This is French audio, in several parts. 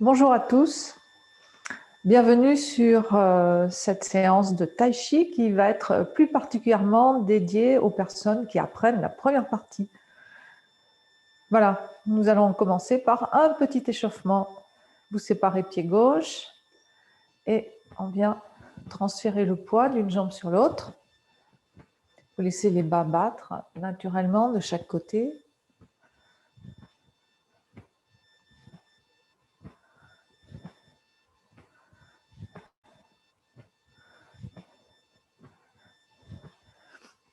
Bonjour à tous, bienvenue sur cette séance de Tai Chi qui va être plus particulièrement dédiée aux personnes qui apprennent la première partie. Voilà, nous allons commencer par un petit échauffement. Vous séparez pied gauche et on vient transférer le poids d'une jambe sur l'autre. Vous laissez les bas battre naturellement de chaque côté.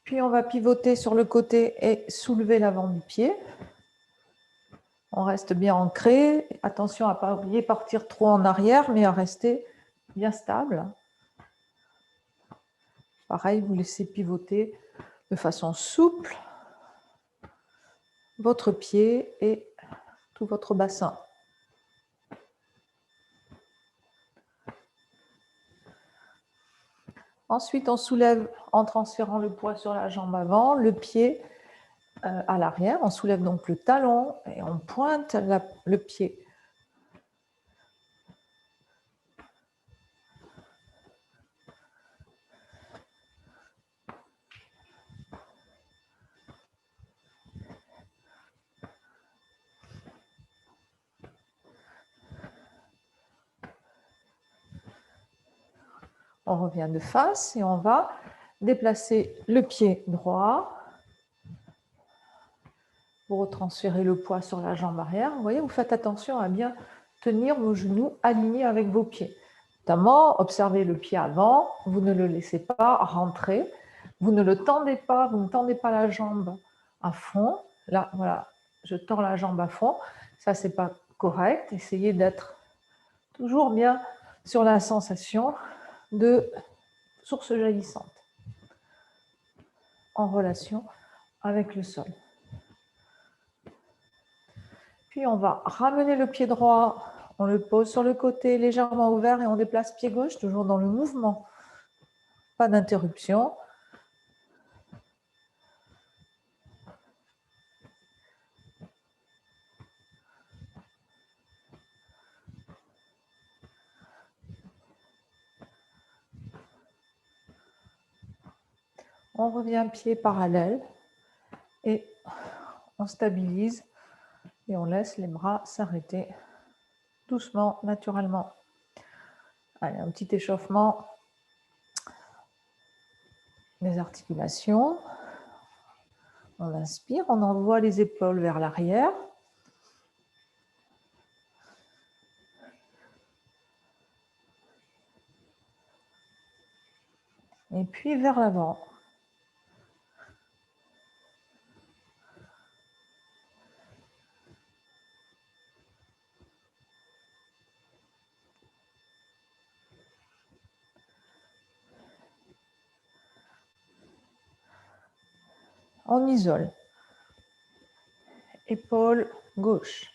Puis on va pivoter sur le côté et soulever l'avant du pied. On reste bien ancré. Attention à ne pas oublier partir trop en arrière, mais à rester bien stable. Pareil, vous laissez pivoter de façon souple votre pied et tout votre bassin. Ensuite, on soulève en transférant le poids sur la jambe avant, le pied à l'arrière. On soulève donc le talon et on pointe le pied. On revient de face et on va déplacer le pied droit. Vous retransférez le poids sur la jambe arrière. Vous voyez, vous faites attention à bien tenir vos genoux alignés avec vos pieds. Notamment, observez le pied avant, vous ne le laissez pas rentrer, vous ne le tendez pas, vous ne tendez pas la jambe à fond. Là, voilà, je tords la jambe à fond. Ça, c'est pas correct. Essayez d'être toujours bien sur la sensation de source jaillissante en relation avec le sol. Puis on va ramener le pied droit, on le pose sur le côté légèrement ouvert et on déplace pied gauche, toujours dans le mouvement. Pas d'interruption. On revient pied parallèle et on stabilise et on laisse les bras s'arrêter doucement, naturellement. Allez, un petit échauffement des articulations. On inspire, on envoie les épaules vers l'arrière. Et puis vers l'avant. On isole. Épaule gauche.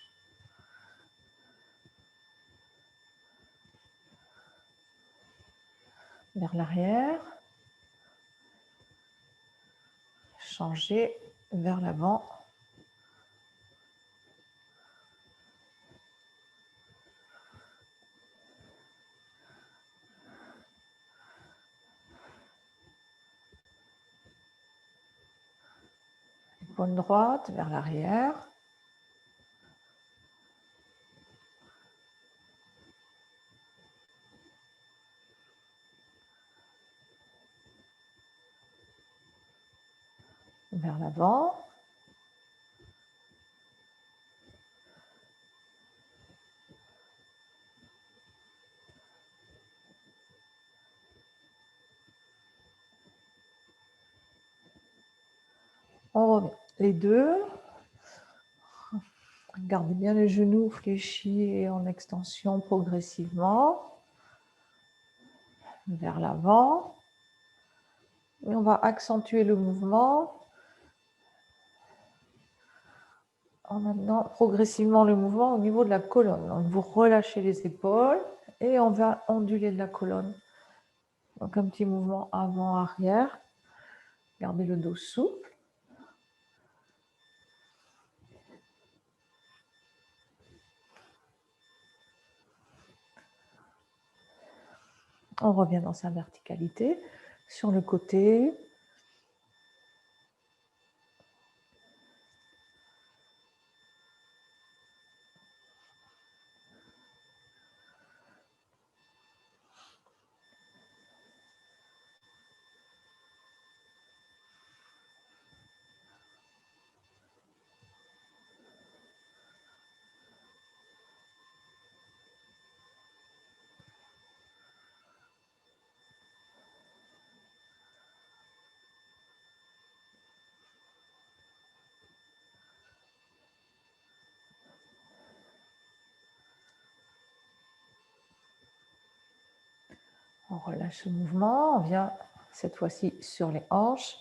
Vers l'arrière. Changer vers l'avant. Épaule droite vers l'arrière. Vers l'avant. On revient. Les deux. Gardez bien les genoux fléchis et en extension progressivement. Vers l'avant. Et on va accentuer le mouvement en amenant progressivement le mouvement au niveau de la colonne. Donc vous relâchez les épaules et on va onduler de la colonne. Donc un petit mouvement avant-arrière. Gardez le dos souple. On revient dans sa verticalité, sur le côté. On relâche le mouvement, on vient cette fois-ci sur les hanches,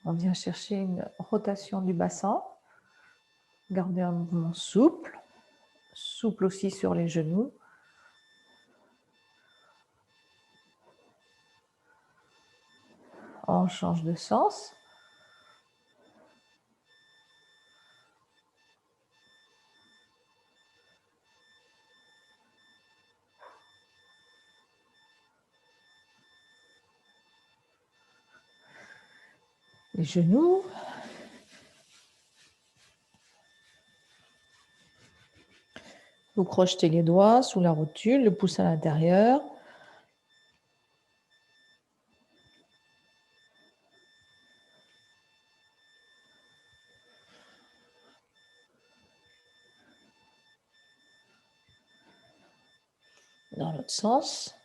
on vient chercher une rotation du bassin, garder un mouvement souple, souple aussi sur les genoux. On change de sens. Les genoux. Vous crochetez les doigts sous la rotule, le pouce à l'intérieur. Dans l'autre sens.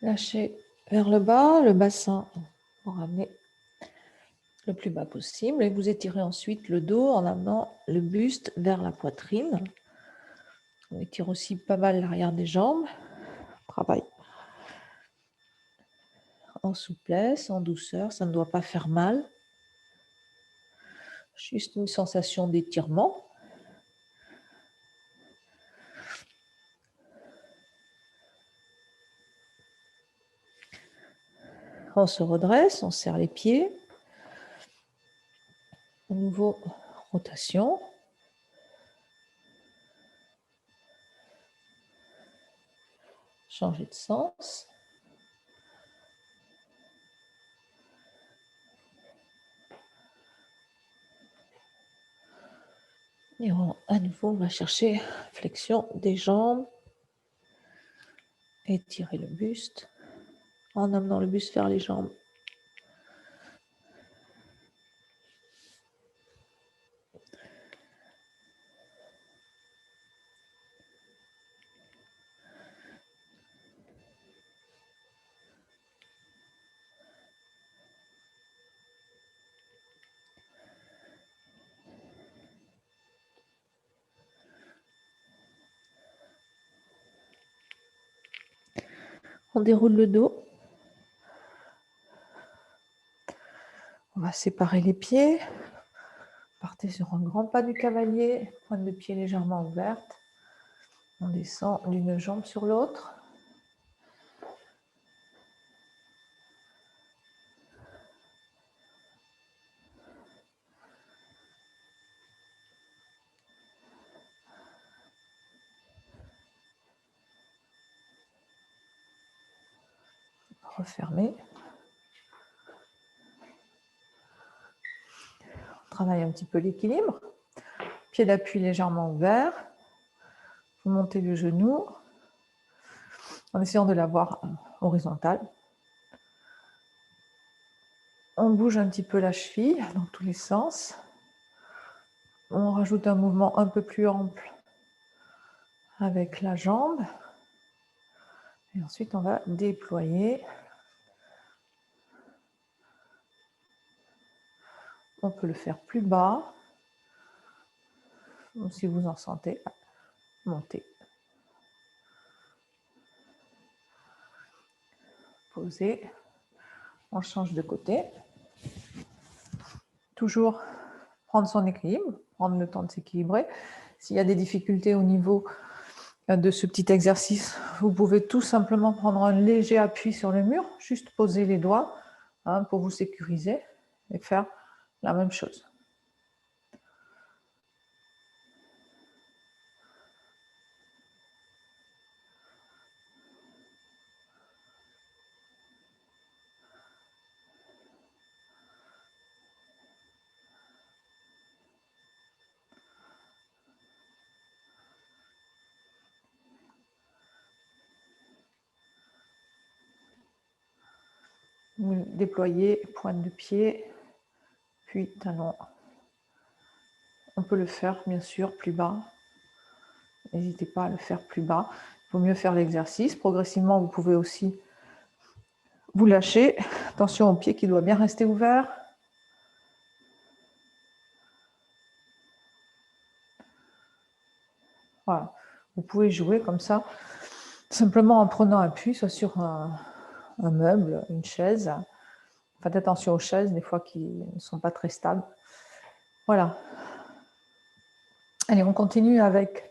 Lâchez vers le bas, le bassin pour ramener le plus bas possible. Et vous étirez ensuite le dos en amenant le buste vers la poitrine. On étire aussi pas mal l'arrière des jambes. Travail en souplesse, en douceur, ça ne doit pas faire mal. Juste une sensation d'étirement. On se redresse, on serre les pieds. À nouveau, rotation. Changer de sens. Et à nouveau, on va chercher flexion des jambes. Étirer le buste en amenant le buste vers les jambes. On déroule le dos. On va séparer les pieds. Partez sur un grand pas du cavalier, pointe de pied légèrement ouverte. On descend d'une jambe sur l'autre. Refermez. On travaille un petit peu l'équilibre. Pied d'appui légèrement ouvert. Vous montez le genou en essayant de l'avoir horizontal. On bouge un petit peu la cheville dans tous les sens. On rajoute un mouvement un peu plus ample avec la jambe. Et ensuite, on va déployer. On peut le faire plus bas. Donc, si vous en sentez, montez. Posez. On change de côté. Toujours prendre son équilibre, prendre le temps de s'équilibrer. S'il y a des difficultés au niveau de ce petit exercice, vous pouvez tout simplement prendre un léger appui sur le mur, juste poser les doigts pour vous sécuriser et faire la même chose. Vous déployez pointe de pied, puis talon. On peut le faire bien sûr plus bas. N'hésitez pas à le faire plus bas. Il vaut mieux faire l'exercice. Progressivement, vous pouvez aussi vous lâcher. Attention au pied qui doit bien rester ouvert. Voilà. Vous pouvez jouer comme ça, simplement en prenant appui, soit sur un meuble, une chaise. Faites attention aux chaises, des fois qui ne sont pas très stables. Voilà. Allez, on continue avec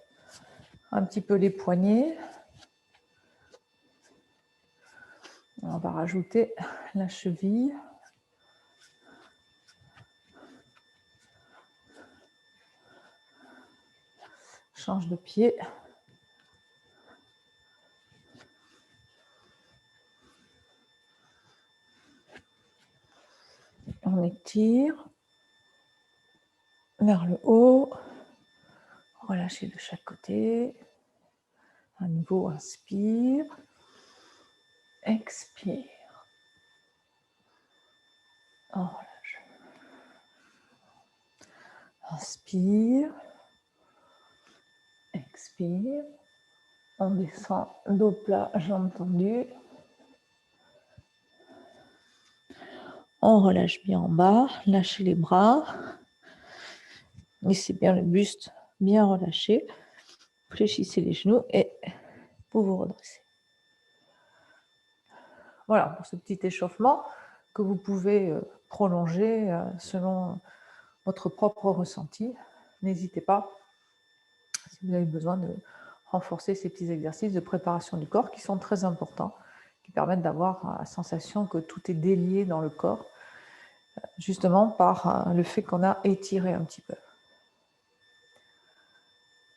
un petit peu les poignets. On va rajouter la cheville. Change de pied. On étire vers le haut. Relâchez de chaque côté. À nouveau, inspire. Expire. On relâche. Inspire. Expire. On descend, dos plat, jambes tendues. On relâche bien en bas. Lâchez les bras. Laissez bien le buste bien relâché. Fléchissez les genoux et vous vous redressez. Voilà pour ce petit échauffement que vous pouvez prolonger selon votre propre ressenti. N'hésitez pas, si vous avez besoin, de renforcer ces petits exercices de préparation du corps qui sont très importants, qui permettent d'avoir la sensation que tout est délié dans le corps, justement par le fait qu'on a étiré un petit peu.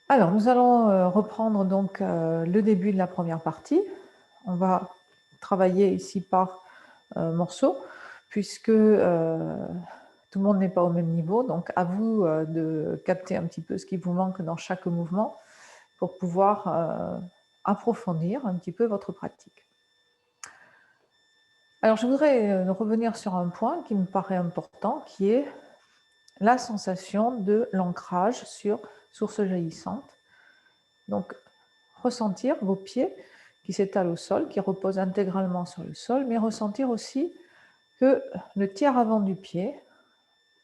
Alors, nous allons reprendre donc le début de la première partie. On va travailler ici par morceaux, puisque tout le monde n'est pas au même niveau. Donc, à vous de capter un petit peu ce qui vous manque dans chaque mouvement pour pouvoir approfondir un petit peu votre pratique. Alors, je voudrais revenir sur un point qui me paraît important, qui est la sensation de l'ancrage sur source jaillissante. Donc, ressentir vos pieds qui s'étalent au sol, qui reposent intégralement sur le sol, mais ressentir aussi que le tiers avant du pied,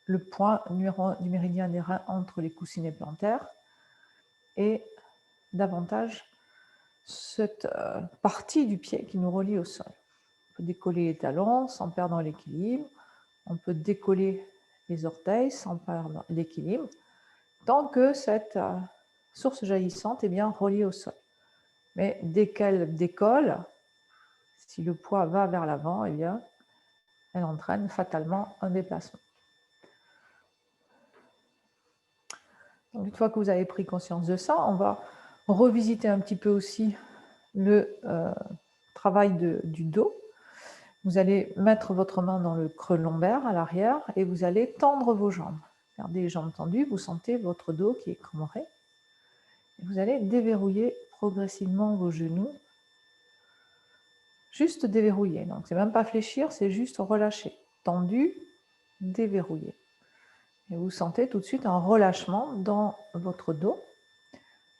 le point du méridien des reins entre les coussinets plantaires, est davantage cette partie du pied qui nous relie au sol. On peut décoller les talons sans perdre l'équilibre, on peut décoller les orteils sans perdre l'équilibre, tant que cette source jaillissante est bien reliée au sol. Mais dès qu'elle décolle, si le poids va vers l'avant, eh bien, elle entraîne fatalement un déplacement. Donc, une fois que vous avez pris conscience de ça, on va revisiter un petit peu aussi le travail du dos. Vous allez mettre votre main dans le creux lombaire à l'arrière et vous allez tendre vos jambes. Gardez les jambes tendues, vous sentez votre dos qui est cambré. Et vous allez déverrouiller progressivement vos genoux. Juste déverrouiller, donc c'est même pas fléchir, c'est juste relâcher. Tendu, déverrouiller. Et vous sentez tout de suite un relâchement dans votre dos.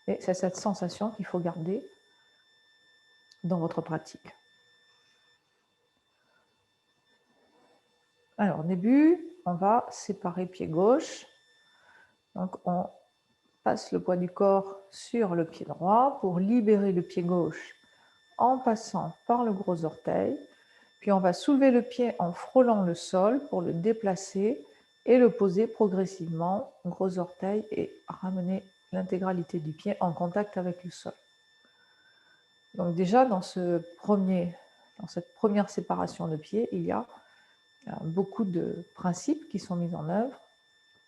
Et c'est cette sensation qu'il faut garder dans votre pratique. Alors, au début, on va séparer pied gauche. Donc, on passe le poids du corps sur le pied droit pour libérer le pied gauche en passant par le gros orteil. Puis, on va soulever le pied en frôlant le sol pour le déplacer et le poser progressivement, gros orteil, et ramener l'intégralité du pied en contact avec le sol. Donc déjà, dans cette première séparation de pieds, il y a beaucoup de principes qui sont mis en œuvre.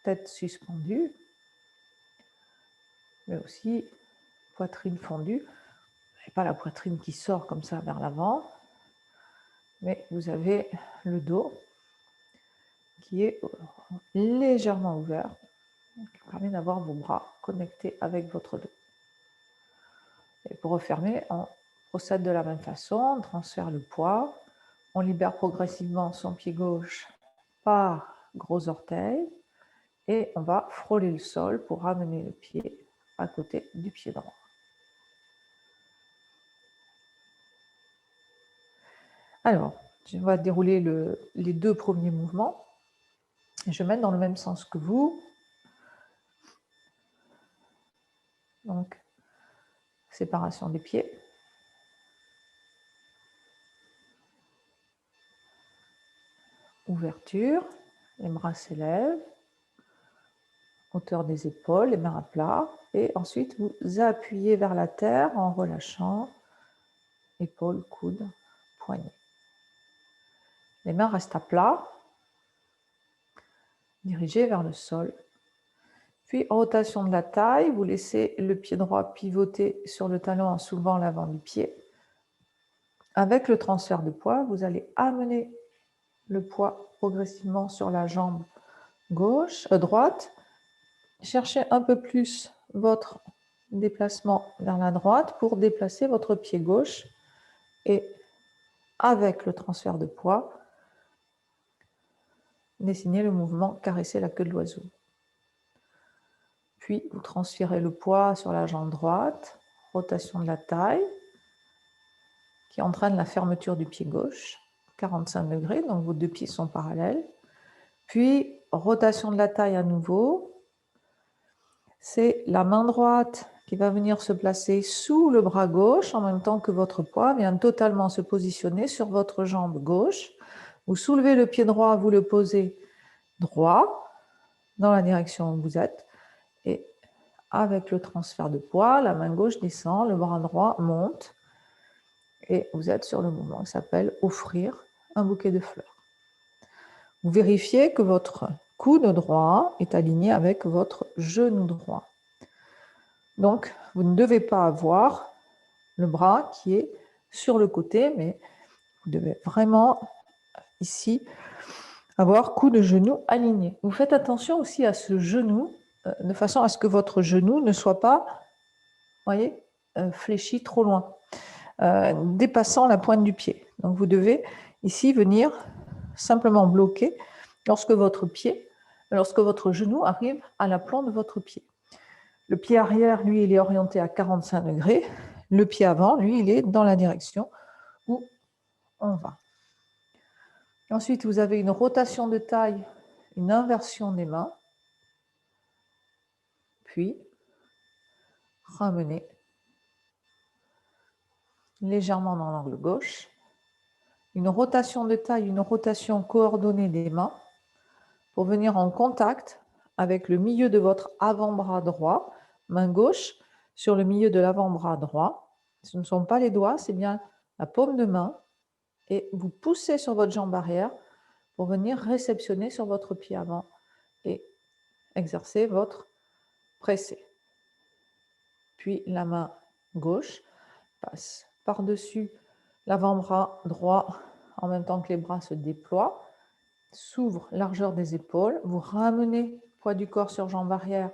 Tête suspendue, mais aussi poitrine fondue. Vous n'avez pas la poitrine qui sort comme ça vers l'avant, mais vous avez le dos qui est légèrement ouvert, qui permet d'avoir vos bras connectés avec votre dos. Et pour refermer, on procède de la même façon, on transfère le poids, on libère progressivement son pied gauche par gros orteil et on va frôler le sol pour ramener le pied à côté du pied droit. Alors, on va dérouler les deux premiers mouvements. Je vais mettre dans le même sens que vous. Donc, séparation des pieds. Ouverture, les bras s'élèvent, hauteur des épaules, les mains à plat, et ensuite vous appuyez vers la terre en relâchant épaules, coudes, poignets. Les mains restent à plat, dirigées vers le sol. Puis rotation de la taille, vous laissez le pied droit pivoter sur le talon en soulevant l'avant du pied. Avec le transfert de poids, vous allez amener le poids progressivement sur la jambe droite. Cherchez un peu plus votre déplacement vers la droite pour déplacer votre pied gauche. Et avec le transfert de poids, dessinez le mouvement caresser la queue de l'oiseau. Puis vous transférez le poids sur la jambe droite, rotation de la taille, qui entraîne la fermeture du pied gauche, 45 degrés, donc vos deux pieds sont parallèles. Puis rotation de la taille à nouveau, c'est la main droite qui va venir se placer sous le bras gauche en même temps que votre poids vient totalement se positionner sur votre jambe gauche. Vous soulevez le pied droit, vous le posez droit dans la direction où vous êtes et avec le transfert de poids, la main gauche descend, le bras droit monte et vous êtes sur le mouvement qui s'appelle offrir un bouquet de fleurs. Vous vérifiez que votre coude droit est aligné avec votre genou droit. Donc, vous ne devez pas avoir le bras qui est sur le côté, mais vous devez vraiment, ici, avoir coude genou aligné. Vous faites attention aussi à ce genou, de façon à ce que votre genou ne soit pas, voyez, fléchi trop loin, dépassant la pointe du pied. Donc, vous devez ici venir simplement bloquer lorsque votre genou arrive à l'aplomb de votre pied. Le pied arrière, lui, il est orienté à 45 degrés. Le pied avant, lui, il est dans la direction où on va. Ensuite, vous avez une rotation de taille, une inversion des mains. Puis, ramener légèrement dans l'angle gauche. Une rotation de taille, une rotation coordonnée des mains pour venir en contact avec le milieu de votre avant-bras droit, main gauche sur le milieu de l'avant-bras droit. Ce ne sont pas les doigts, c'est bien la paume de main. Et vous poussez sur votre jambe arrière pour venir réceptionner sur votre pied avant et exercer votre pressé. Puis la main gauche passe par-dessus l'avant-bras droit en même temps que les bras se déploient, s'ouvre largeur des épaules, vous ramenez poids du corps sur jambe arrière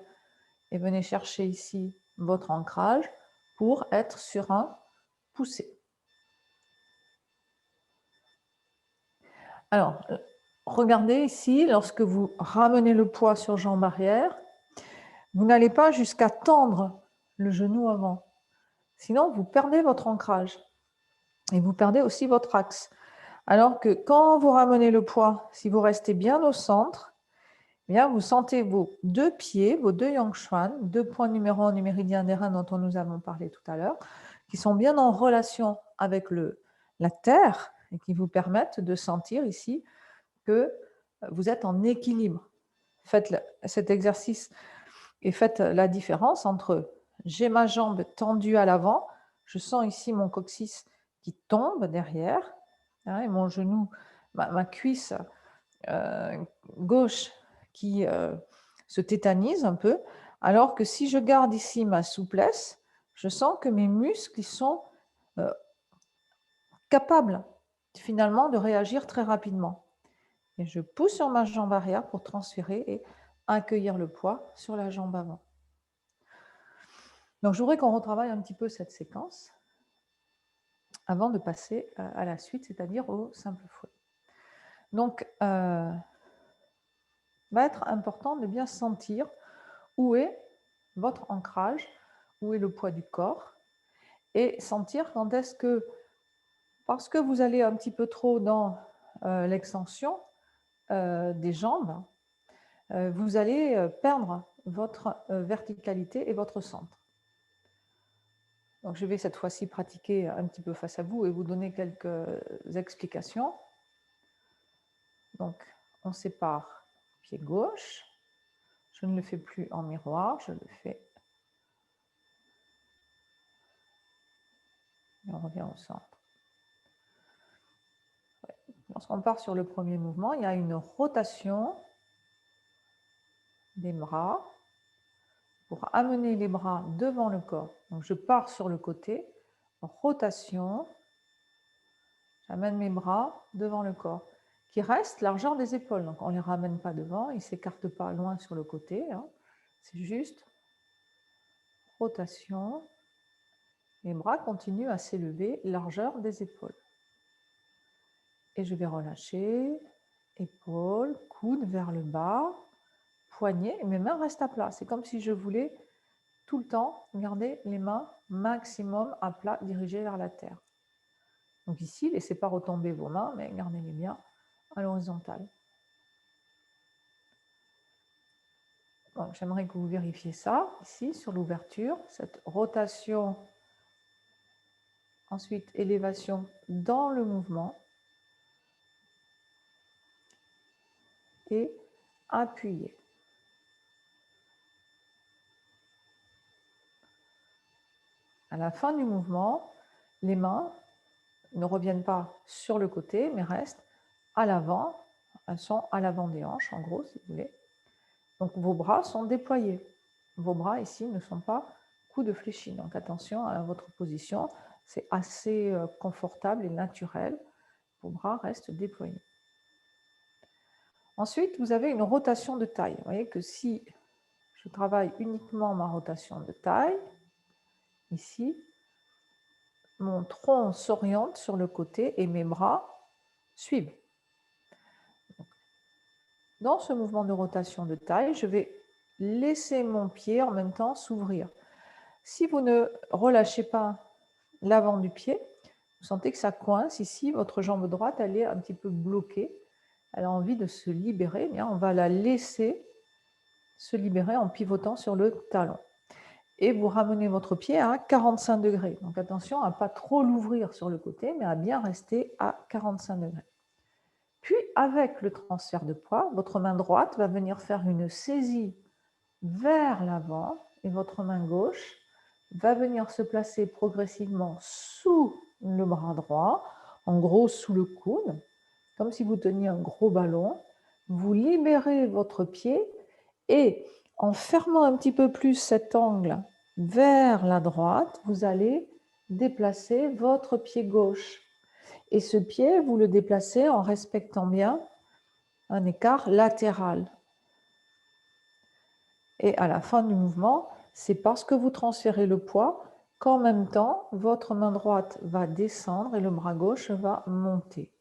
et venez chercher ici votre ancrage pour être sur un poussé. Alors, regardez ici, lorsque vous ramenez le poids sur jambe arrière, vous n'allez pas jusqu'à tendre le genou avant. Sinon, vous perdez votre ancrage et vous perdez aussi votre axe. Alors que quand vous ramenez le poids, si vous restez bien au centre, eh bien vous sentez vos deux pieds, vos deux Yangshuan, deux points numéro 1 du méridien des reins dont nous avons parlé tout à l'heure, qui sont bien en relation avec la terre et qui vous permettent de sentir ici que vous êtes en équilibre. Faites cet exercice et faites la différence entre j'ai ma jambe tendue à l'avant, Je sens ici mon coccyx qui tombe derrière, hein, et mon genou, ma cuisse gauche qui se tétanise un peu, alors que si je garde ici ma souplesse, je sens que mes muscles ils sont euh, capables finalement de réagir très rapidement. Et je pousse sur ma jambe arrière pour transférer et accueillir le poids sur la jambe avant. Donc je voudrais qu'on retravaille un petit peu cette séquence avant de passer à la suite, c'est-à-dire au simple fouet. Donc, va être important de bien sentir où est votre ancrage, où est le poids du corps, et sentir quand est-ce que, parce que vous allez un petit peu trop dans l'extension des jambes, vous allez perdre votre verticalité et votre centre. Donc je vais cette fois-ci pratiquer un petit peu face à vous et vous donner quelques explications. Donc on sépare pied gauche, je ne le fais plus en miroir, je le fais et on revient au centre. Lorsqu'on part sur le premier mouvement, il y a une rotation des bras pour amener les bras devant le corps. Donc je pars sur le côté, rotation, j'amène mes bras devant le corps, qui reste largeur des épaules. Donc on ne les ramène pas devant, ils ne s'écartent pas loin sur le côté. Hein. C'est juste rotation, les bras continuent à s'élever, largeur des épaules. Et je vais relâcher, épaules, coude vers le bas, poignet, et mes mains restent à plat. C'est comme si je voulais tout le temps garder les mains maximum à plat, dirigées vers la terre. Donc ici, laissez pas retomber vos mains, mais gardez-les bien à l'horizontale. J'aimerais que vous vérifiez ça, ici, sur l'ouverture, cette rotation, ensuite élévation dans le mouvement, et appuyer. À la fin du mouvement, les mains ne reviennent pas sur le côté, mais restent à l'avant. Elles sont à l'avant des hanches, en gros, si vous voulez. Donc vos bras sont déployés. Vos bras ici ne sont pas coude fléchi. Donc attention à votre position. C'est assez confortable et naturel. Vos bras restent déployés. Ensuite, vous avez une rotation de taille. Vous voyez que si je travaille uniquement ma rotation de taille, ici, mon tronc s'oriente sur le côté et mes bras suivent. Dans ce mouvement de rotation de taille, je vais laisser mon pied en même temps s'ouvrir. Si vous ne relâchez pas l'avant du pied, vous sentez que ça coince ici, votre jambe droite, elle est un petit peu bloquée, elle a envie de se libérer, bien, on va la laisser se libérer en pivotant sur le talon. Et vous ramenez votre pied à 45 degrés. Donc attention à ne pas trop l'ouvrir sur le côté, mais à bien rester à 45 degrés. Puis, avec le transfert de poids, votre main droite va venir faire une saisie vers l'avant et votre main gauche va venir se placer progressivement sous le bras droit, en gros sous le coude, comme si vous teniez un gros ballon. Vous libérez votre pied et en fermant un petit peu plus cet angle vers la droite, vous allez déplacer votre pied gauche. Et ce pied, vous le déplacez en respectant bien un écart latéral. Et à la fin du mouvement, c'est parce que vous transférez le poids qu'en même temps, votre main droite va descendre et le bras gauche va monter.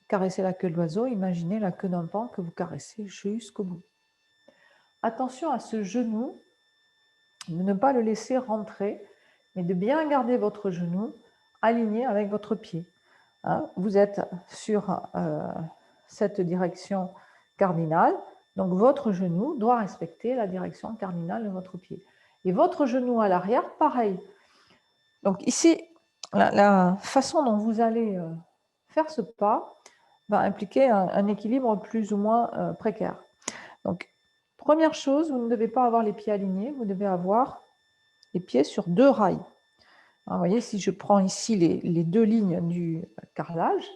Caressez la queue de l'oiseau, imaginez la queue d'un paon que vous caressez jusqu'au bout. Attention à ce genou, de ne pas le laisser rentrer, mais de bien garder votre genou aligné avec votre pied. Vous êtes sur cette direction cardinale, donc votre genou doit respecter la direction cardinale de votre pied. Et votre genou à l'arrière, pareil. Donc ici, la façon dont vous allez faire ce pas va impliquer un équilibre plus ou moins précaire. Donc, première chose, vous ne devez pas avoir les pieds alignés, vous devez avoir les pieds sur deux rails. Vous voyez, si je prends ici les deux lignes du carrelage,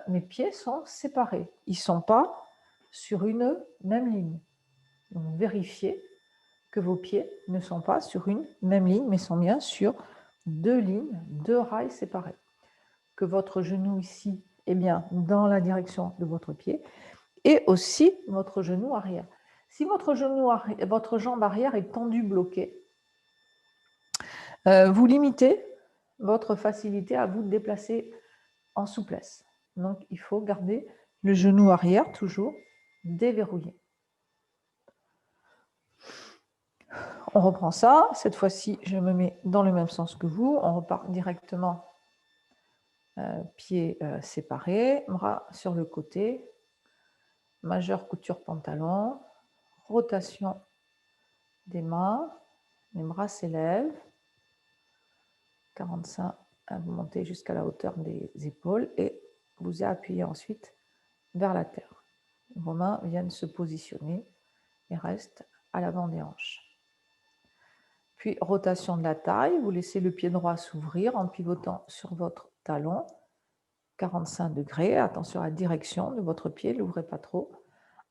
mes pieds sont séparés. Ils ne sont pas sur une même ligne. Donc, vérifiez que vos pieds ne sont pas sur une même ligne, mais sont bien sur deux lignes, deux rails séparés. Que votre genou ici est bien dans la direction de votre pied et aussi votre genou arrière. Si votre jambe arrière est tendue, bloquée, vous limitez votre facilité à vous déplacer en souplesse. Donc, il faut garder le genou arrière toujours déverrouillé. On reprend ça. Cette fois-ci, je me mets dans le même sens que vous. On repart directement pieds séparés, bras sur le côté, majeure couture pantalon, rotation des mains, les bras s'élèvent, 45, vous montez jusqu'à la hauteur des épaules et vous appuyez ensuite vers la terre. Vos mains viennent se positionner et restent à l'avant des hanches. Puis rotation de la taille, vous laissez le pied droit s'ouvrir en pivotant sur votre talon, 45 degrés, attention à la direction de votre pied, n'ouvrez pas trop.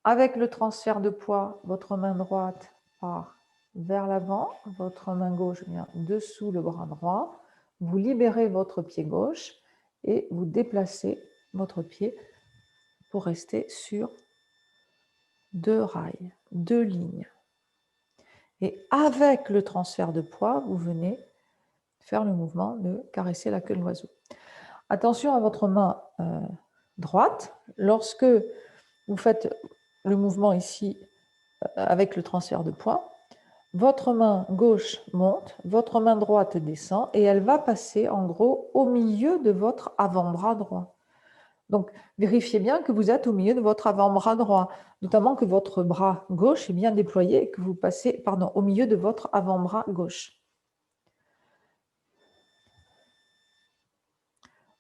Avec le transfert de poids, votre main droite part vers l'avant, votre main gauche vient dessous le bras droit, vous libérez votre pied gauche et vous déplacez votre pied pour rester sur deux rails, deux lignes. Et avec le transfert de poids, vous venez faire le mouvement de caresser la queue de l'oiseau. Attention à votre main droite. Lorsque vous faites le mouvement ici avec le transfert de poids, votre main gauche monte, votre main droite descend et elle va passer en gros au milieu de votre avant-bras droit. Donc, vérifiez bien que vous êtes au milieu de votre avant-bras droit, notamment que votre bras gauche est bien déployé et que vous passez au milieu de votre avant-bras gauche.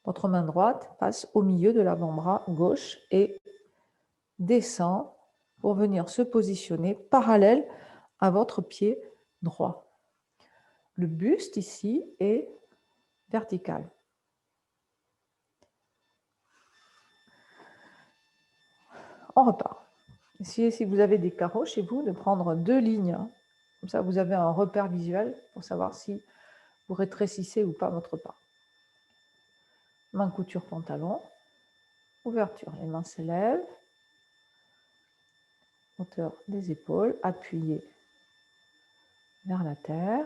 Votre main droite passe au milieu de l'avant-bras gauche et descend pour venir se positionner parallèle à votre pied droit. Le buste ici est vertical. On repart. Essayez, si vous avez des carreaux chez vous, de prendre deux lignes. Comme ça, vous avez un repère visuel pour savoir si vous rétrécissez ou pas votre pas. Main couture pantalon, ouverture, les mains s'élèvent, hauteur des épaules, appuyez vers la terre,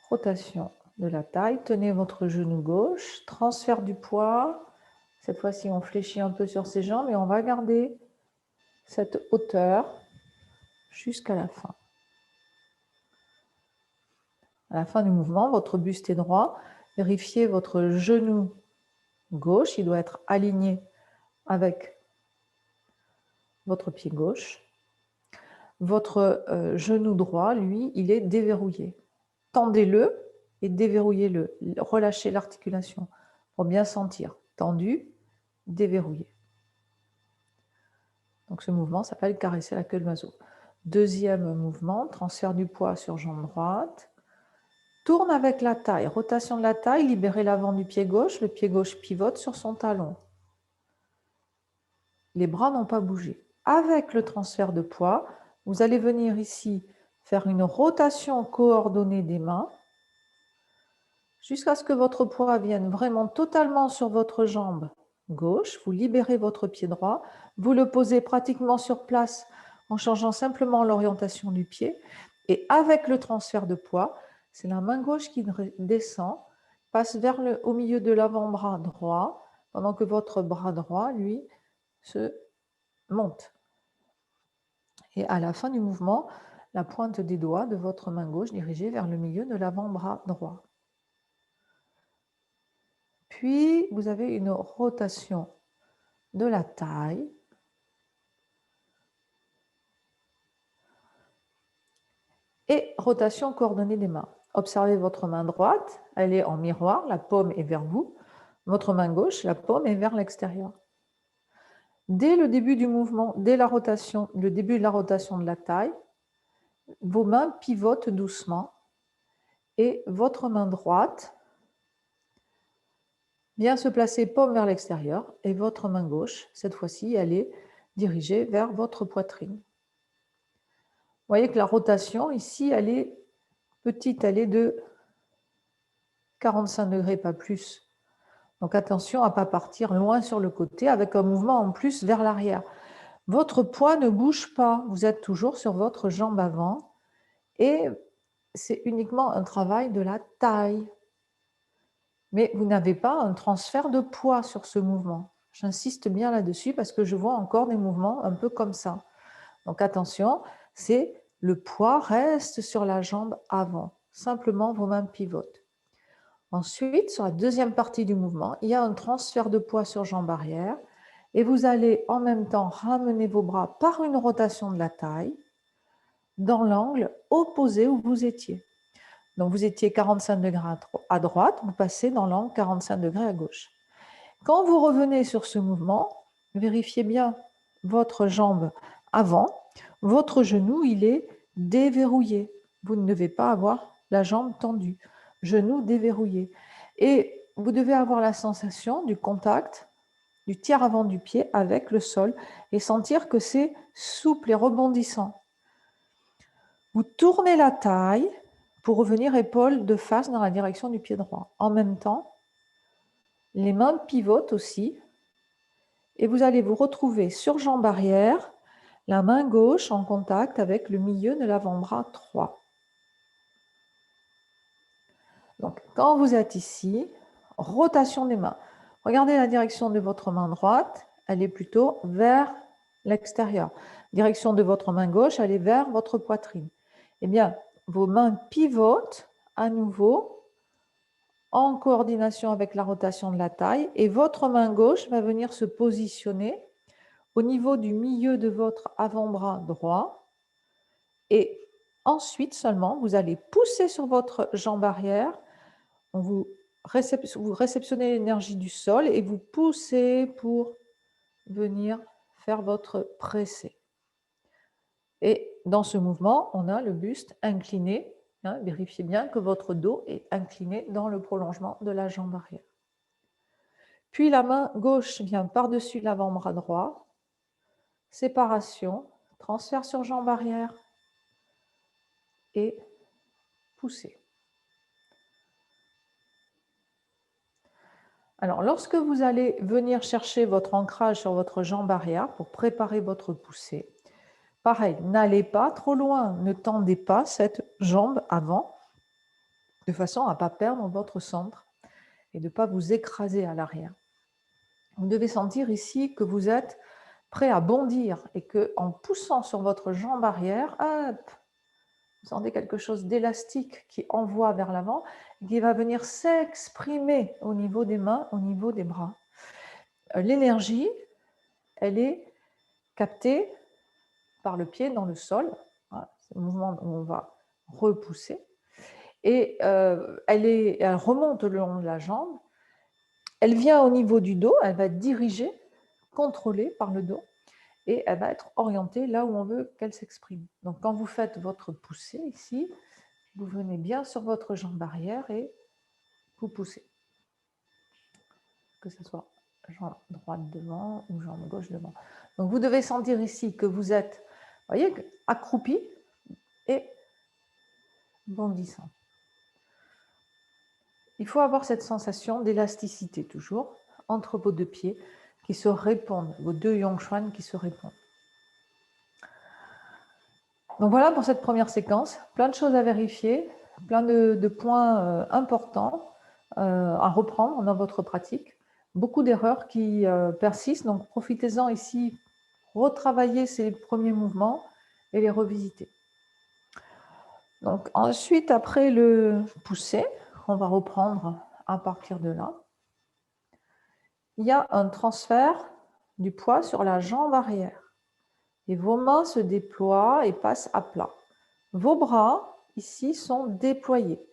rotation de la taille, tenez votre genou gauche, transfert du poids, cette fois-ci on fléchit un peu sur ses jambes et on va garder cette hauteur jusqu'à la fin. À la fin du mouvement, votre buste est droit, vérifiez votre genou gauche, il doit être aligné avec votre pied gauche. Votre genou droit, lui, il est déverrouillé. Tendez-le et déverrouillez-le. Relâchez l'articulation pour bien sentir. Tendu, déverrouillé. Donc ce mouvement s'appelle caresser la queue de l'oiseau. Deuxième mouvement, transfert du poids sur jambe droite. Tourne avec la taille, rotation de la taille, libérez l'avant du pied gauche, le pied gauche pivote sur son talon. Les bras n'ont pas bougé. Avec le transfert de poids, vous allez venir ici faire une rotation coordonnée des mains jusqu'à ce que votre poids vienne vraiment totalement sur votre jambe gauche. Vous libérez votre pied droit, vous le posez pratiquement sur place en changeant simplement l'orientation du pied. Et avec le transfert de poids, c'est la main gauche qui descend, passe au milieu de l'avant-bras droit, pendant que votre bras droit, lui, se monte. Et à la fin du mouvement, la pointe des doigts de votre main gauche dirigée vers le milieu de l'avant-bras droit. Puis, vous avez une rotation de la taille. Et rotation coordonnée des mains. Observez votre main droite, elle est en miroir, la paume est vers vous. Votre main gauche, la paume est vers l'extérieur. Dès le début du mouvement, dès la rotation, le début de la rotation de la taille, vos mains pivotent doucement et votre main droite vient se placer paume vers l'extérieur et votre main gauche, cette fois-ci, elle est dirigée vers votre poitrine. Vous voyez que la rotation ici, elle est petite, elle est de 45 degrés, pas plus. Donc attention à ne pas partir loin sur le côté avec un mouvement en plus vers l'arrière. Votre poids ne bouge pas, vous êtes toujours sur votre jambe avant et c'est uniquement un travail de la taille. Mais vous n'avez pas un transfert de poids sur ce mouvement. J'insiste bien là-dessus parce que je vois encore des mouvements un peu comme ça. Donc attention, c'est le poids reste sur la jambe avant. Simplement, vos mains pivotent. Ensuite, sur la deuxième partie du mouvement, il y a un transfert de poids sur jambe arrière et vous allez en même temps ramener vos bras par une rotation de la taille dans l'angle opposé où vous étiez. Donc vous étiez 45 degrés à droite, vous passez dans l'angle 45 degrés à gauche. Quand vous revenez sur ce mouvement, vérifiez bien votre jambe avant. Votre genou, il est déverrouillé. Vous ne devez pas avoir la jambe tendue. Genou déverrouillé. Et vous devez avoir la sensation du contact du tiers avant du pied avec le sol et sentir que c'est souple et rebondissant. Vous tournez la taille pour revenir épaule de face dans la direction du pied droit. En même temps, les mains pivotent aussi et vous allez vous retrouver sur jambe arrière, la main gauche en contact avec le milieu de l'avant-bras droit. Donc, quand vous êtes ici, rotation des mains. Regardez la direction de votre main droite, elle est plutôt vers l'extérieur. Direction de votre main gauche, elle est vers votre poitrine. Eh bien, vos mains pivotent à nouveau en coordination avec la rotation de la taille et votre main gauche va venir se positionner au niveau du milieu de votre avant-bras droit et ensuite seulement vous allez pousser sur votre jambe arrière, vous réceptionnez l'énergie du sol et vous poussez pour venir faire votre pressé. Et dans ce mouvement, on a le buste incliné. Vérifiez bien que votre dos est incliné dans le prolongement de la jambe arrière. Puis la main gauche vient par-dessus l'avant-bras droit. Séparation, transfert sur jambe arrière et pousser. Alors, lorsque vous allez venir chercher votre ancrage sur votre jambe arrière pour préparer votre poussée, pareil, n'allez pas trop loin, ne tendez pas cette jambe avant de façon à ne pas perdre votre centre et de ne pas vous écraser à l'arrière. Vous devez sentir ici que vous êtes prêt à bondir et qu'en poussant sur votre jambe arrière, hop, vous sentez quelque chose d'élastique qui envoie vers l'avant et qui va venir s'exprimer au niveau des mains, au niveau des bras. L'énergie, elle est captée par le pied dans le sol. Voilà, c'est le mouvement où on va repousser. Et elle remonte le long de la jambe. Elle vient au niveau du dos, elle va être dirigée, contrôlée par le dos. Et elle va être orientée là où on veut qu'elle s'exprime. Donc quand vous faites votre poussée ici, vous venez bien sur votre jambe arrière et vous poussez. Que ce soit jambe droite devant ou jambe gauche devant. Donc vous devez sentir ici que vous êtes, voyez, accroupi et bondissant. Il faut avoir cette sensation d'élasticité toujours entre vos deux pieds qui se répondent, vos deux Yongchuan qui se répondent. Donc voilà pour cette première séquence, plein de choses à vérifier, plein de points importants à reprendre dans votre pratique, beaucoup d'erreurs qui persistent, donc profitez-en ici, retravaillez ces premiers mouvements et les revisiter. Donc ensuite, après le pousser, on va reprendre à partir de là. Il y a un transfert du poids sur la jambe arrière. Et vos mains se déploient et passent à plat. Vos bras, ici, sont déployés.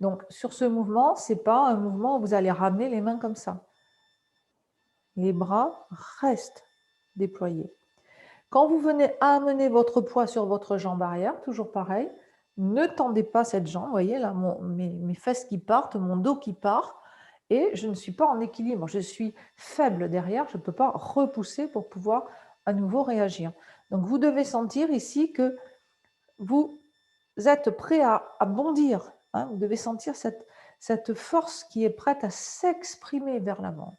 Donc, sur ce mouvement, ce n'est pas un mouvement où vous allez ramener les mains comme ça. Les bras restent déployés. Quand vous venez amener votre poids sur votre jambe arrière, toujours pareil, Ne tendez pas cette jambe, vous voyez là, mes fesses qui partent, mon dos qui part, et je ne suis pas en équilibre, je suis faible derrière, je ne peux pas repousser pour pouvoir à nouveau réagir. Donc vous devez sentir ici que vous êtes prêt à bondir, hein, vous devez sentir cette force qui est prête à s'exprimer vers l'avant.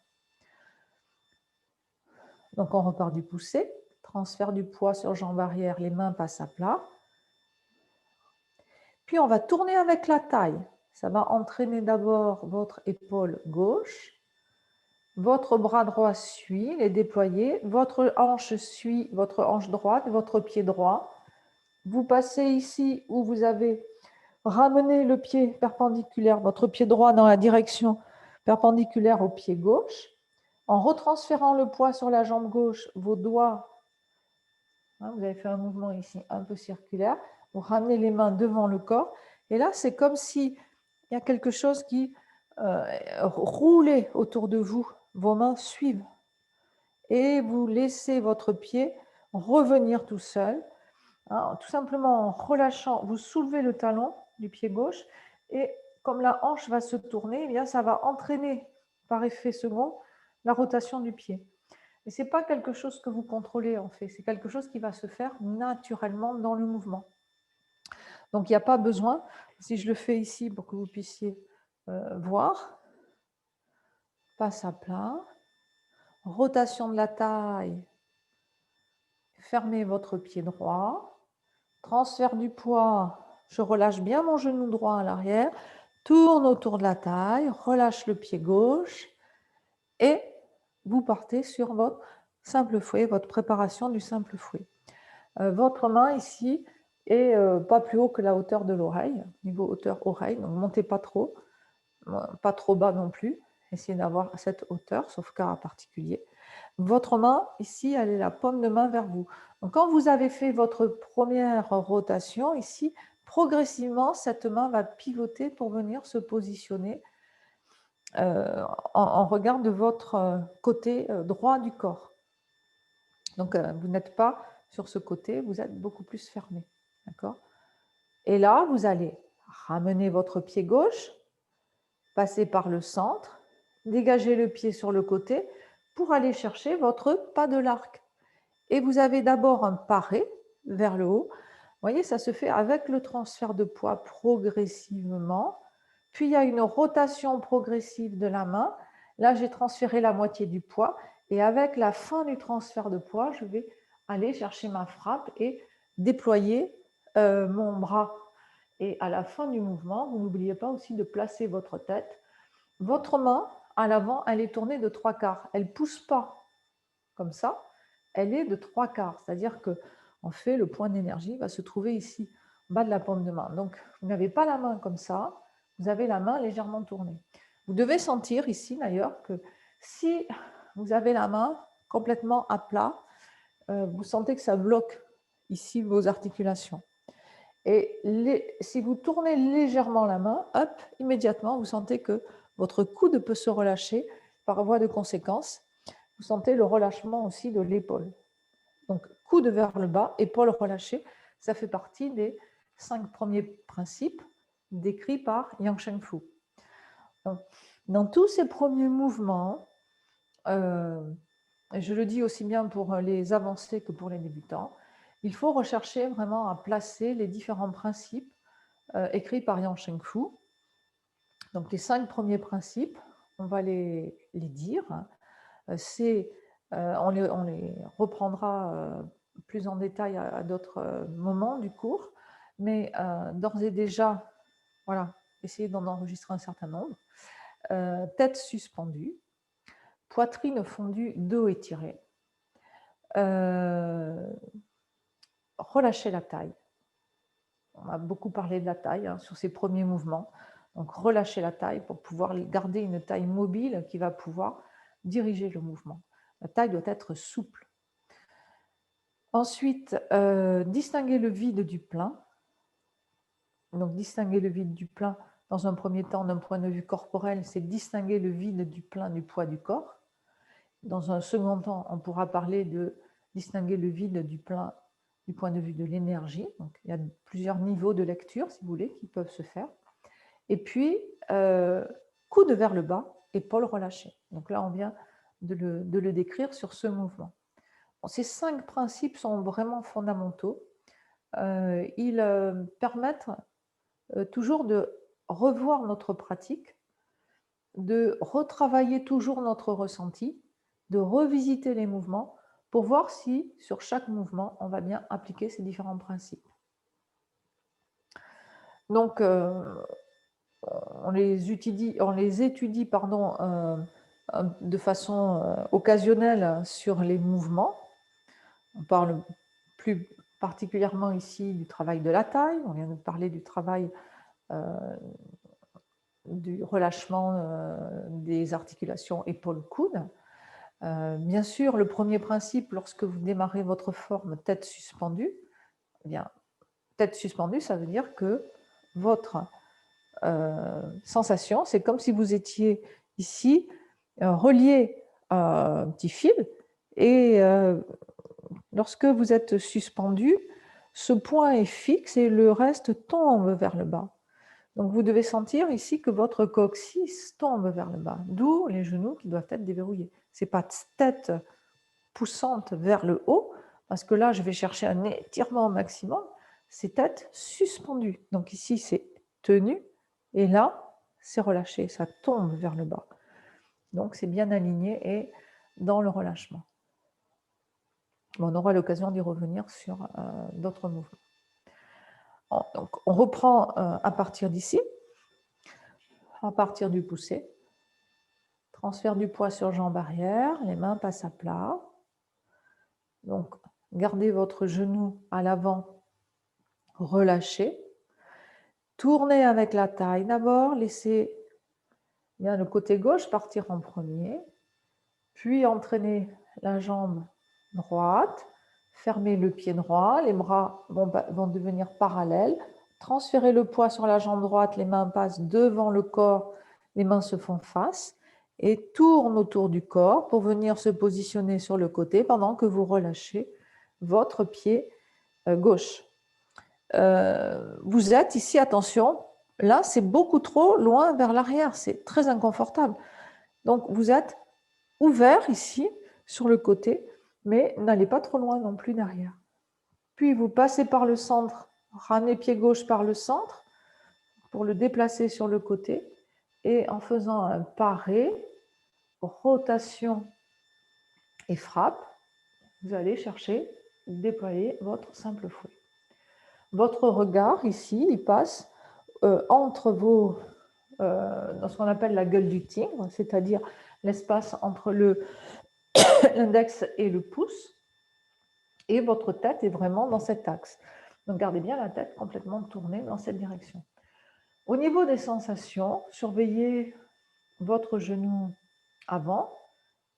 Donc on repart du poussé, transfert du poids sur jambe arrière, les mains passent à plat. Puis on va tourner avec la taille. Ça va entraîner d'abord votre épaule gauche, votre bras droit suit les déployés, votre hanche suit votre hanche droite, votre pied droit. Vous passez ici où vous avez ramené le pied perpendiculaire, votre pied droit dans la direction perpendiculaire au pied gauche. En retransférant le poids sur la jambe gauche, vos doigts, hein, vous avez fait un mouvement ici un peu circulaire, vous ramenez les mains devant le corps, et là c'est comme si il y a quelque chose qui roulait autour de vous, vos mains suivent, et vous laissez votre pied revenir tout seul, hein, tout simplement en relâchant, vous soulevez le talon du pied gauche, et comme la hanche va se tourner, eh bien, ça va entraîner par effet second la rotation du pied. Et ce n'est pas quelque chose que vous contrôlez en fait, c'est quelque chose qui va se faire naturellement dans le mouvement. Donc il n'y a pas besoin, si je le fais ici pour que vous puissiez voir, passe à plat, rotation de la taille, fermez votre pied droit, transfert du poids, je relâche bien mon genou droit à l'arrière, tourne autour de la taille, relâche le pied gauche et vous partez sur votre simple fouet, votre préparation du simple fouet. Votre main ici est pas plus haut que la hauteur de l'oreille, niveau hauteur oreille, donc montez pas trop bas non plus, essayez d'avoir cette hauteur, sauf cas particulier. Votre main ici, elle est la paume de main vers vous. Donc quand vous avez fait votre première rotation ici, progressivement, cette main va pivoter pour venir se positionner en regard de votre côté droit du corps. Donc vous n'êtes pas sur ce côté, vous êtes beaucoup plus fermé. D'accord ? Et là, vous allez ramener votre pied gauche, passer par le centre, dégager le pied sur le côté pour aller chercher votre pas de l'arc. Et vous avez d'abord un paré vers le haut. Vous voyez, ça se fait avec le transfert de poids progressivement. Puis il y a une rotation progressive de la main. Là, j'ai transféré la moitié du poids. Et avec la fin du transfert de poids, je vais aller chercher ma frappe et déployer mon bras. Et à la fin du mouvement, vous n'oubliez pas aussi de placer votre tête. Votre main, à l'avant, elle est tournée de 3/4. Elle ne pousse pas comme ça. Elle est de 3/4. C'est-à-dire que, en fait, le point d'énergie va se trouver ici, en bas de la paume de main. Donc, vous n'avez pas la main comme ça. Vous avez la main légèrement tournée. Vous devez sentir ici, d'ailleurs, que si vous avez la main complètement à plat, vous sentez que ça bloque ici vos articulations. Et si vous tournez légèrement la main, hop, immédiatement, vous sentez que votre coude peut se relâcher par voie de conséquence. Vous sentez le relâchement aussi de l'épaule. Donc, coude vers le bas, épaule relâchée, ça fait partie des 5 premiers principes décrits par Yang Sheng Fu. Donc, dans tous ces premiers mouvements, je le dis aussi bien pour les avancés que pour les débutants, il faut rechercher vraiment à placer les différents principes écrits par Yang Sheng Fu. Donc les 5 premiers principes, on va les dire. On les reprendra plus en détail à d'autres moments du cours, mais d'ores et déjà, voilà, essayez d'en enregistrer un certain nombre. Tête suspendue, poitrine fondue, dos étiré. Relâchez la taille. On a beaucoup parlé de la taille sur ces premiers mouvements. Donc relâchez la taille pour pouvoir garder une taille mobile qui va pouvoir diriger le mouvement. La taille doit être souple. Ensuite, distinguer le vide du plein. Donc distinguer le vide du plein, dans un premier temps, d'un point de vue corporel, c'est distinguer le vide du plein du poids du corps. Dans un second temps, on pourra parler de distinguer le vide du plein du point de vue de l'énergie. Donc, il y a plusieurs niveaux de lecture, si vous voulez, qui peuvent se faire. Et puis, coude vers le bas, épaules relâchées. Donc là, on vient de le décrire sur ce mouvement. Bon, ces 5 principes sont vraiment fondamentaux. Ils permettent toujours de revoir notre pratique, de retravailler toujours notre ressenti, de revisiter les mouvements pour voir si sur chaque mouvement, on va bien appliquer ces différents principes. Donc, on les étudie de façon occasionnelle sur les mouvements. On parle plus particulièrement ici du travail de la taille, on vient de parler du travail du relâchement des articulations épaules-coudes. Bien sûr, le premier principe, lorsque vous démarrez votre forme tête suspendue, eh bien, tête suspendue, ça veut dire que votre sensation, c'est comme si vous étiez ici relié à un petit fil et lorsque vous êtes suspendu, ce point est fixe et le reste tombe vers le bas. Donc vous devez sentir ici que votre coccyx tombe vers le bas, d'où les genoux qui doivent être déverrouillés. Ce n'est pas tête poussante vers le haut, parce que là je vais chercher un étirement au maximum, c'est tête suspendue. Donc ici c'est tenu, et là c'est relâché, ça tombe vers le bas. Donc c'est bien aligné et dans le relâchement. Bon, on aura l'occasion d'y revenir sur d'autres mouvements. Donc on reprend à partir d'ici. À partir du poussé, transfert du poids sur jambe arrière, les mains passent à plat. Donc, gardez votre genou à l'avant, relâché. Tournez avec la taille d'abord, laissez bien le côté gauche partir en premier, puis entraînez la jambe droite, fermez le pied droit, les bras vont devenir parallèles. Transférez le poids sur la jambe droite, les mains passent devant le corps, les mains se font face et tournent autour du corps pour venir se positionner sur le côté pendant que vous relâchez votre pied gauche. Vous êtes ici, attention, là c'est beaucoup trop loin vers l'arrière, c'est très inconfortable. Donc vous êtes ouvert ici sur le côté, mais n'allez pas trop loin non plus derrière. Puis vous passez par le centre, ramenez pied gauche par le centre pour le déplacer sur le côté et en faisant un paré, rotation et frappe, vous allez chercher, déployer votre simple fouet. Votre regard ici, il passe entre vos, dans ce qu'on appelle la gueule du tigre, c'est-à-dire l'espace entre l'index et le pouce, et votre tête est vraiment dans cet axe. Donc gardez bien la tête complètement tournée dans cette direction. Au niveau des sensations, surveillez votre genou avant.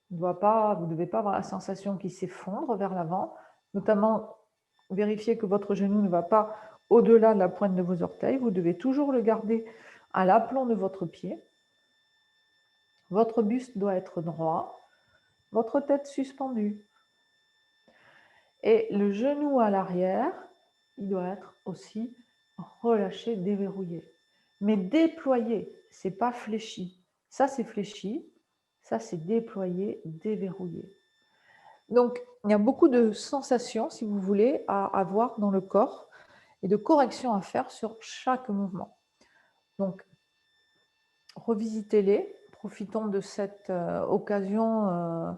Vous ne devez pas avoir la sensation qu'il s'effondre vers l'avant. Notamment, vérifiez que votre genou ne va pas au-delà de la pointe de vos orteils. Vous devez toujours le garder à l'aplomb de votre pied. Votre buste doit être droit. Votre tête suspendue. Et le genou à l'arrière, il doit être aussi relâché, déverrouillé. Mais déployé, ce n'est pas fléchi. Ça, c'est fléchi. Ça, c'est déployé, déverrouillé. Donc, il y a beaucoup de sensations, si vous voulez, à avoir dans le corps et de corrections à faire sur chaque mouvement. Donc, revisitez-les. Profitons de cette occasion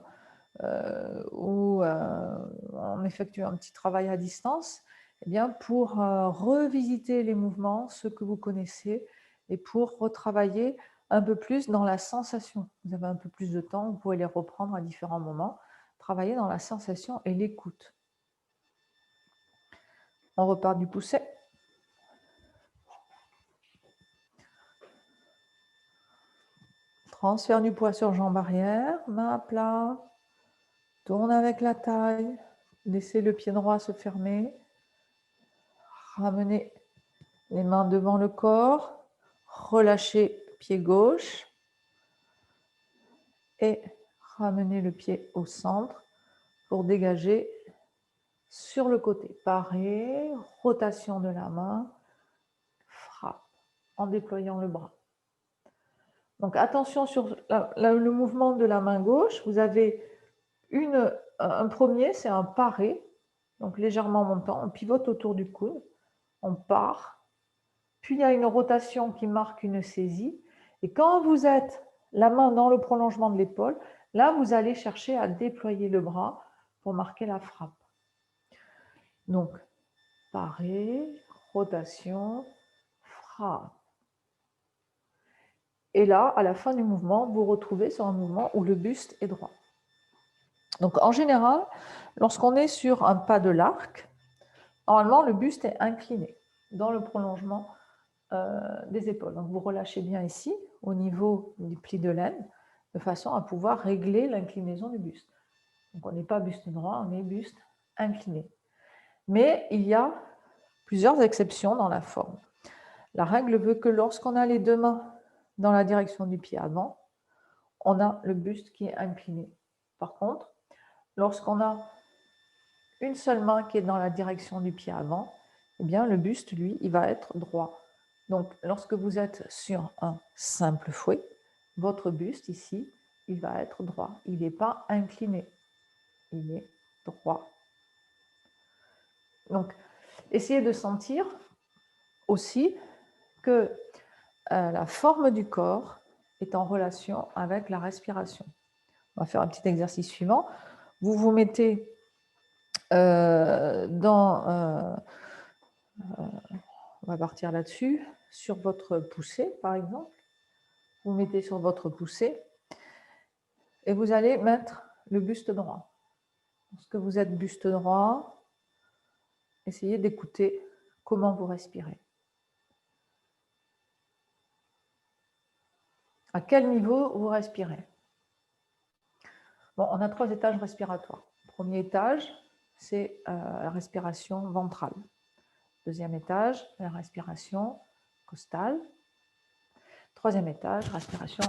où on effectue un petit travail à distance, eh bien, pour revisiter les mouvements, ceux que vous connaissez, et pour retravailler un peu plus dans la sensation. Vous avez un peu plus de temps, vous pouvez les reprendre à différents moments. Travailler dans la sensation et l'écoute. On repart du poussé. Transfert du poids sur jambe arrière, main à plat. Tourne avec la taille. Laissez le pied droit se fermer. Ramenez les mains devant le corps. Relâchez pied gauche. Et ramenez le pied au centre pour dégager sur le côté. Paré, rotation de la main, frappe en déployant le bras. Donc attention sur le mouvement de la main gauche. Vous avez un premier, c'est un paré, donc légèrement montant. On pivote autour du coude, on part. Puis il y a une rotation qui marque une saisie. Et quand vous êtes la main dans le prolongement de l'épaule, là, vous allez chercher à déployer le bras pour marquer la frappe. Donc, paré, rotation, frappe. Et là, à la fin du mouvement, vous retrouvez sur un mouvement où le buste est droit. Donc, en général, lorsqu'on est sur un pas de l'arc, normalement, le buste est incliné dans le prolongement des épaules. Donc, vous relâchez bien ici, au niveau du pli de l'aine, de façon à pouvoir régler l'inclinaison du buste. Donc, on n'est pas buste droit, on est buste incliné. Mais il y a plusieurs exceptions dans la forme. La règle veut que lorsqu'on a les deux mains dans la direction du pied avant, on a le buste qui est incliné. Par contre, lorsqu'on a une seule main qui est dans la direction du pied avant, eh bien le buste, lui, il va être droit. Donc, lorsque vous êtes sur un simple fouet, votre buste ici, il va être droit. Il n'est pas incliné. Il est droit. Donc, essayez de sentir aussi que la forme du corps est en relation avec la respiration. On va faire un petit exercice suivant. Vous vous mettez on va partir là-dessus, sur votre poussée, par exemple. Vous mettez sur votre poussée et vous allez mettre le buste droit. Lorsque vous êtes buste droit, essayez d'écouter comment vous respirez. À quel niveau vous respirez? Bon, on a 3 étages respiratoires. Premier étage, c'est la respiration ventrale. Deuxième étage, la respiration costale. Troisième étage, respiration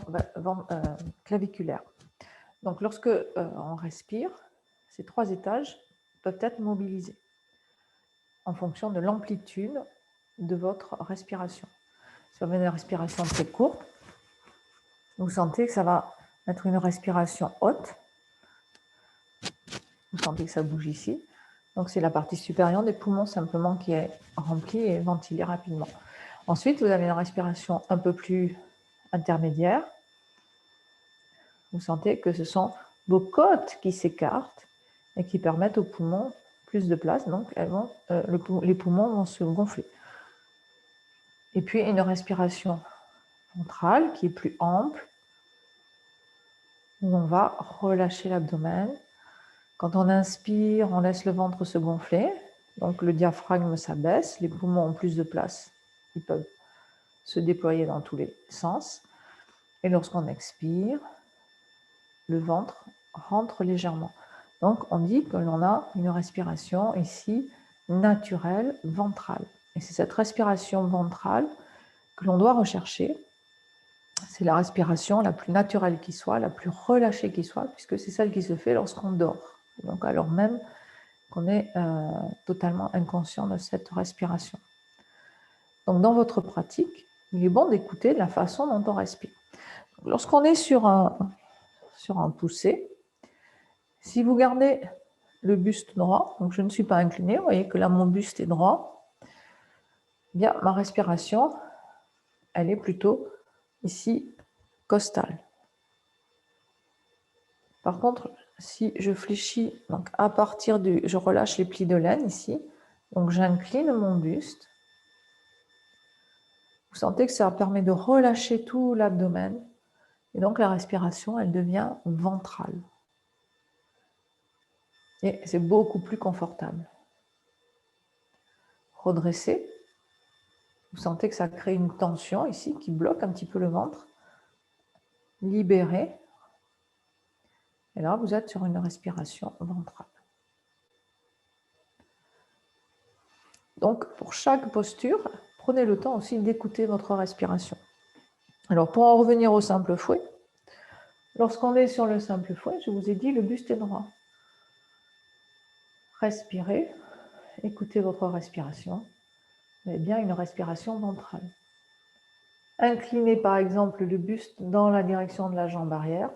claviculaire. Donc, lorsque on respire, ces 3 étages peuvent être mobilisés en fonction de l'amplitude de votre respiration. Si vous avez une respiration très courte, vous sentez que ça va être une respiration haute. Vous sentez que ça bouge ici. Donc, c'est la partie supérieure des poumons simplement qui est remplie et ventilée rapidement. Ensuite, vous avez une respiration un peu plus intermédiaire. Vous sentez que ce sont vos côtes qui s'écartent et qui permettent aux poumons plus de place. Donc, les poumons vont se gonfler. Et puis, une respiration ventrale qui est plus ample, où on va relâcher l'abdomen. Quand on inspire, on laisse le ventre se gonfler. Donc, le diaphragme s'abaisse, les poumons ont plus de place. Ils peuvent se déployer dans tous les sens. Et lorsqu'on expire, le ventre rentre légèrement. Donc, on dit que l'on a une respiration ici naturelle, ventrale. Et c'est cette respiration ventrale que l'on doit rechercher. C'est la respiration la plus naturelle qui soit, la plus relâchée qui soit, puisque c'est celle qui se fait lorsqu'on dort. Donc, alors même qu'on est totalement inconscient de cette respiration. Donc, dans votre pratique, il est bon d'écouter la façon dont on respire. Lorsqu'on est sur un poussé, si vous gardez le buste droit, donc je ne suis pas inclinée, vous voyez que là mon buste est droit, bien ma respiration, elle est plutôt ici costale. Par contre, si je fléchis, donc à partir je relâche les plis de l'aine ici, donc j'incline mon buste. Vous sentez que ça permet de relâcher tout l'abdomen et donc la respiration, elle devient ventrale. Et c'est beaucoup plus confortable. Redressez. Vous sentez que ça crée une tension ici qui bloque un petit peu le ventre. Libérez. Et là, vous êtes sur une respiration ventrale. Donc, pour chaque posture, prenez le temps aussi d'écouter votre respiration. Alors, pour en revenir au simple fouet, lorsqu'on est sur le simple fouet, je vous ai dit, le buste est droit. Respirez, écoutez votre respiration. Vous avez bien une respiration ventrale. Inclinez par exemple le buste dans la direction de la jambe arrière.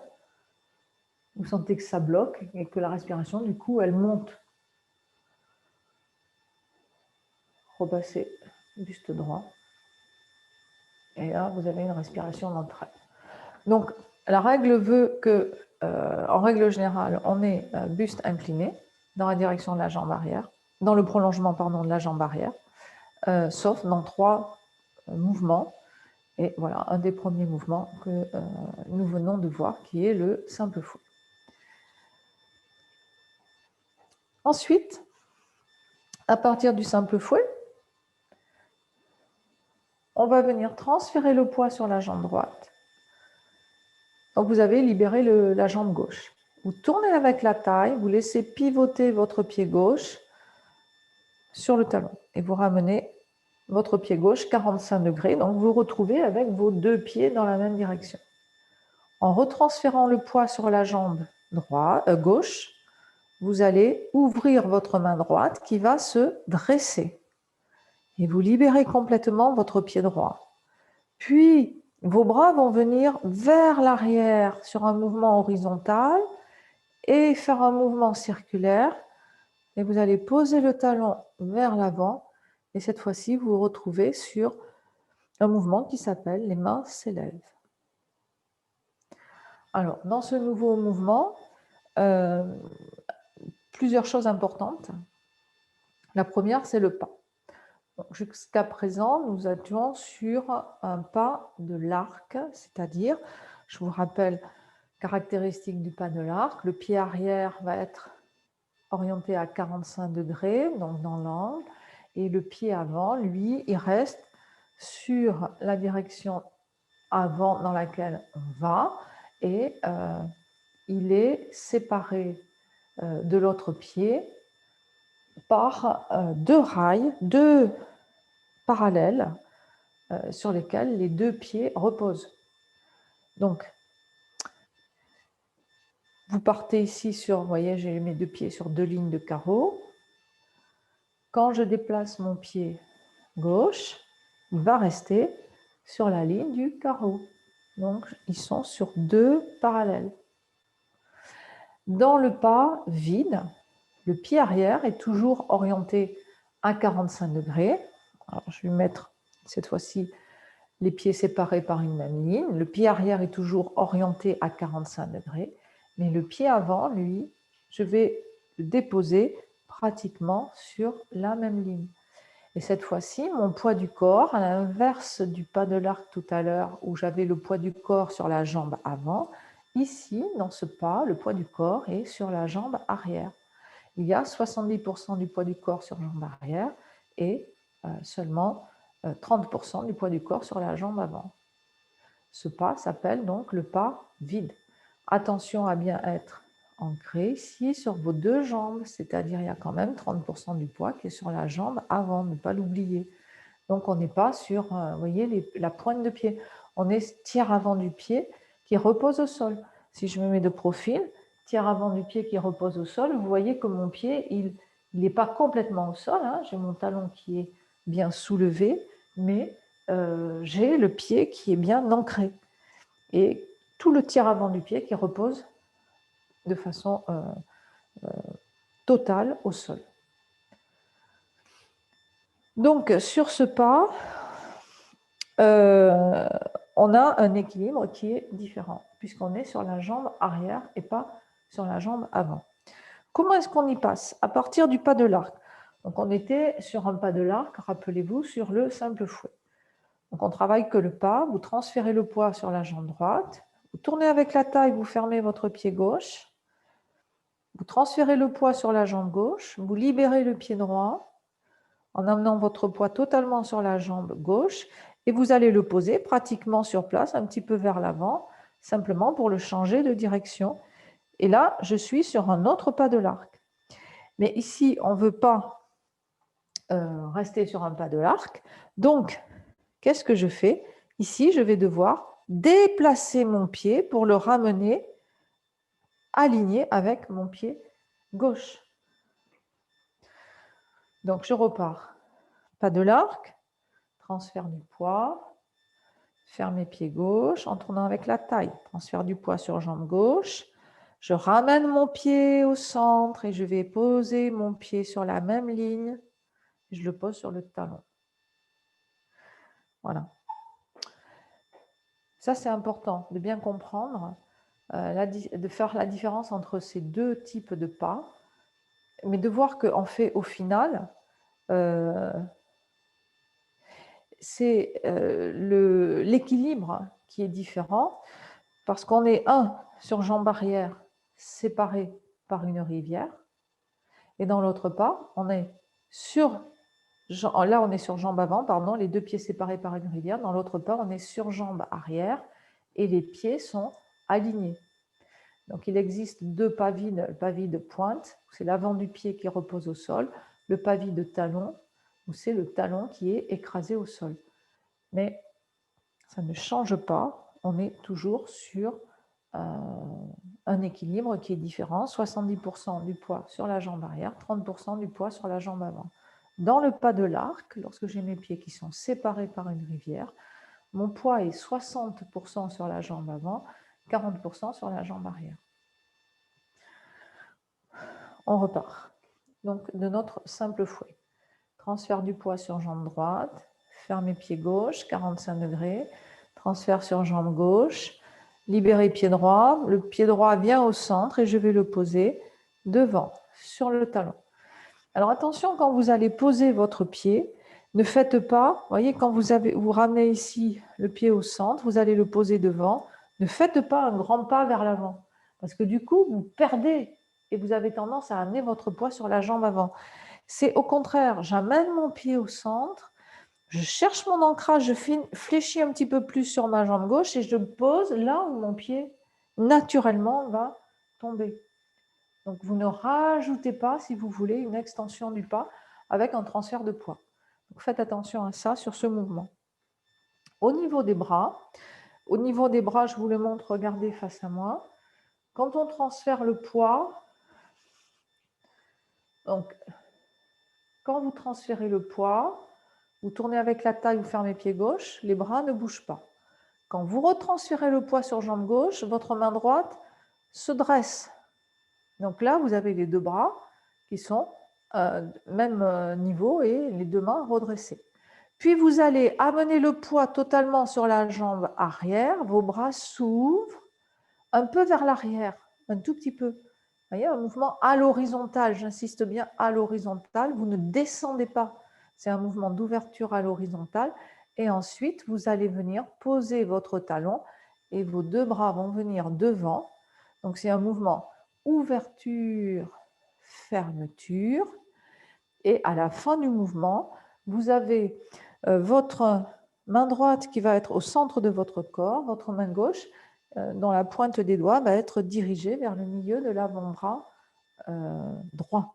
Vous sentez que ça bloque et que la respiration, du coup, elle monte. Repassez buste droit. Et là, vous avez une respiration ventrale. Donc, la règle veut que, en règle générale, on ait buste incliné dans la direction de la jambe arrière, dans le prolongement, pardon, de la jambe arrière, sauf dans 3 mouvements. Et voilà, un des premiers mouvements que nous venons de voir, qui est le simple fouet. Ensuite, à partir du simple fouet, on va venir transférer le poids sur la jambe droite. Donc vous avez libéré la jambe gauche. Vous tournez avec la taille, vous laissez pivoter votre pied gauche sur le talon et vous ramenez votre pied gauche 45 degrés. Donc vous vous retrouvez avec vos 2 pieds dans la même direction. En retransférant le poids sur la jambe gauche, vous allez ouvrir votre main droite qui va se dresser. Et vous libérez complètement votre pied droit. Puis, vos bras vont venir vers l'arrière sur un mouvement horizontal et faire un mouvement circulaire. Et vous allez poser le talon vers l'avant. Et cette fois-ci, vous vous retrouvez sur un mouvement qui s'appelle les mains s'élèvent. Alors, dans ce nouveau mouvement, plusieurs choses importantes. La première, c'est le pas. Jusqu'à présent, nous étions sur un pas de l'arc, c'est-à-dire, je vous rappelle, caractéristique du pas de l'arc, le pied arrière va être orienté à 45 degrés, donc dans l'angle, et le pied avant, lui, il reste sur la direction avant dans laquelle on va, et il est séparé de l'autre pied par 2 rails, 2 parallèles sur lesquels les 2 pieds reposent. Donc, vous partez ici sur, vous voyez, j'ai mes 2 pieds sur 2 lignes de carreaux. Quand je déplace mon pied gauche, il va rester sur la ligne du carreau. Donc, ils sont sur 2 parallèles. Dans le pas vide, le pied arrière est toujours orienté à 45 degrés. Alors, je vais mettre cette fois-ci les pieds séparés par une même ligne. Le pied arrière est toujours orienté à 45 degrés, mais le pied avant, lui, je vais le déposer pratiquement sur la même ligne. Et cette fois-ci, mon poids du corps, à l'inverse du pas de l'arc tout à l'heure où j'avais le poids du corps sur la jambe avant, ici, dans ce pas, le poids du corps est sur la jambe arrière. Il y a 70% du poids du corps sur la jambe arrière et seulement 30% du poids du corps sur la jambe avant. Ce pas s'appelle donc le pas vide. Attention à bien être ancré ici sur vos 2 jambes, c'est-à-dire il y a quand même 30% du poids qui est sur la jambe avant, ne pas l'oublier. Donc on n'est pas sur, vous voyez, la pointe de pied. On est tiers avant du pied qui repose au sol. Si je me mets de profil, tiers avant du pied qui repose au sol, vous voyez que mon pied, il n'est pas complètement au sol. Hein. J'ai mon talon qui est bien soulevé, mais j'ai le pied qui est bien ancré. Et tout le tiers avant du pied qui repose de façon totale au sol. Donc, sur ce pas, on a un équilibre qui est différent, puisqu'on est sur la jambe arrière et pas sur la jambe avant. Comment est-ce qu'on y passe? À partir du pas de l'arc. Donc, on était sur un pas de l'arc, rappelez-vous, sur le simple fouet. Donc, on travaille que le pas, vous transférez le poids sur la jambe droite, vous tournez avec la taille, vous fermez votre pied gauche, vous transférez le poids sur la jambe gauche, vous libérez le pied droit en amenant votre poids totalement sur la jambe gauche et vous allez le poser pratiquement sur place, un petit peu vers l'avant, simplement pour le changer de direction. Et là, je suis sur un autre pas de l'arc. Mais ici, on ne veut pas rester sur un pas de l'arc. Donc, qu'est-ce que je fais? Ici, je vais devoir déplacer mon pied pour le ramener aligné avec mon pied gauche. Donc, je repars. Pas de l'arc, transfert du poids, fermer pied gauche en tournant avec la taille. Transfert du poids sur jambe gauche. Je ramène mon pied au centre et je vais poser mon pied sur la même ligne. Je le pose sur le talon. Voilà. Ça, c'est important de bien comprendre, de faire la différence entre ces deux types de pas, mais de voir qu'en fait, au final, c'est l'équilibre qui est différent, parce qu'on est sur jambe arrière séparé par une rivière, et dans l'autre pas, on est sur jambe avant, pardon, les deux pieds séparés par une rivière. Dans l'autre pas, on est sur jambe arrière et les pieds sont alignés. Donc, il existe deux pas vides. Le pas vide pointe, c'est l'avant du pied qui repose au sol. Le pas vide talon, où c'est le talon qui est écrasé au sol. Mais ça ne change pas. On est toujours sur un équilibre qui est différent. 70% du poids sur la jambe arrière, 30% du poids sur la jambe avant. Dans le pas de l'arc, lorsque j'ai mes pieds qui sont séparés par une rivière, mon poids est 60% sur la jambe avant, 40% sur la jambe arrière. On repart. Donc, de notre simple fouet. Transfert du poids sur jambe droite, fermer pied gauche, 45 degrés, transfert sur jambe gauche, libérer pied droit, le pied droit vient au centre et je vais le poser devant, sur le talon. Alors attention, quand vous allez poser votre pied, ne faites pas, voyez, quand vous ramenez ici le pied au centre, vous allez le poser devant, ne faites pas un grand pas vers l'avant, parce que du coup, vous perdez et vous avez tendance à amener votre poids sur la jambe avant. C'est au contraire, j'amène mon pied au centre, je cherche mon ancrage, je fléchis un petit peu plus sur ma jambe gauche et je pose là où mon pied naturellement va tomber. Donc, vous ne rajoutez pas, si vous voulez, une extension du pas avec un transfert de poids. Donc, faites attention à ça sur ce mouvement. Au niveau des bras, je vous le montre, regardez face à moi. Quand on transfère le poids, donc, quand vous transférez le poids, vous tournez avec la taille, vous fermez pied gauche, les bras ne bougent pas. Quand vous retransférez le poids sur jambe gauche, votre main droite se dresse. Donc là, vous avez les deux bras qui sont même niveau et les deux mains redressées. Puis vous allez amener le poids totalement sur la jambe arrière, vos bras s'ouvrent un peu vers l'arrière, un tout petit peu. Vous voyez, un mouvement à l'horizontale, j'insiste bien à l'horizontale, vous ne descendez pas, c'est un mouvement d'ouverture à l'horizontale. Et ensuite, vous allez venir poser votre talon et vos deux bras vont venir devant. Donc c'est un mouvement ouverture, fermeture. Et à la fin du mouvement, vous avez votre main droite qui va être au centre de votre corps, votre main gauche, dont la pointe des doigts va être dirigée vers le milieu de l'avant-bras droit.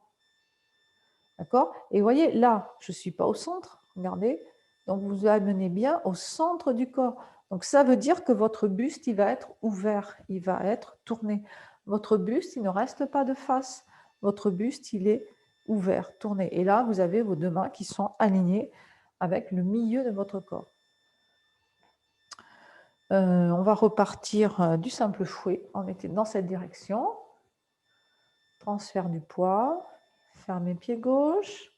D'accord? Et vous voyez, là, je ne suis pas au centre, regardez. Donc, vous amenez bien au centre du corps. Donc, ça veut dire que votre buste, il va être ouvert, il va être tourné. Votre buste, il ne reste pas de face. Votre buste, il est ouvert, tourné. Et là, vous avez vos deux mains qui sont alignées avec le milieu de votre corps. On va repartir du simple fouet. On était dans cette direction. Transfert du poids. Fermer pied gauche.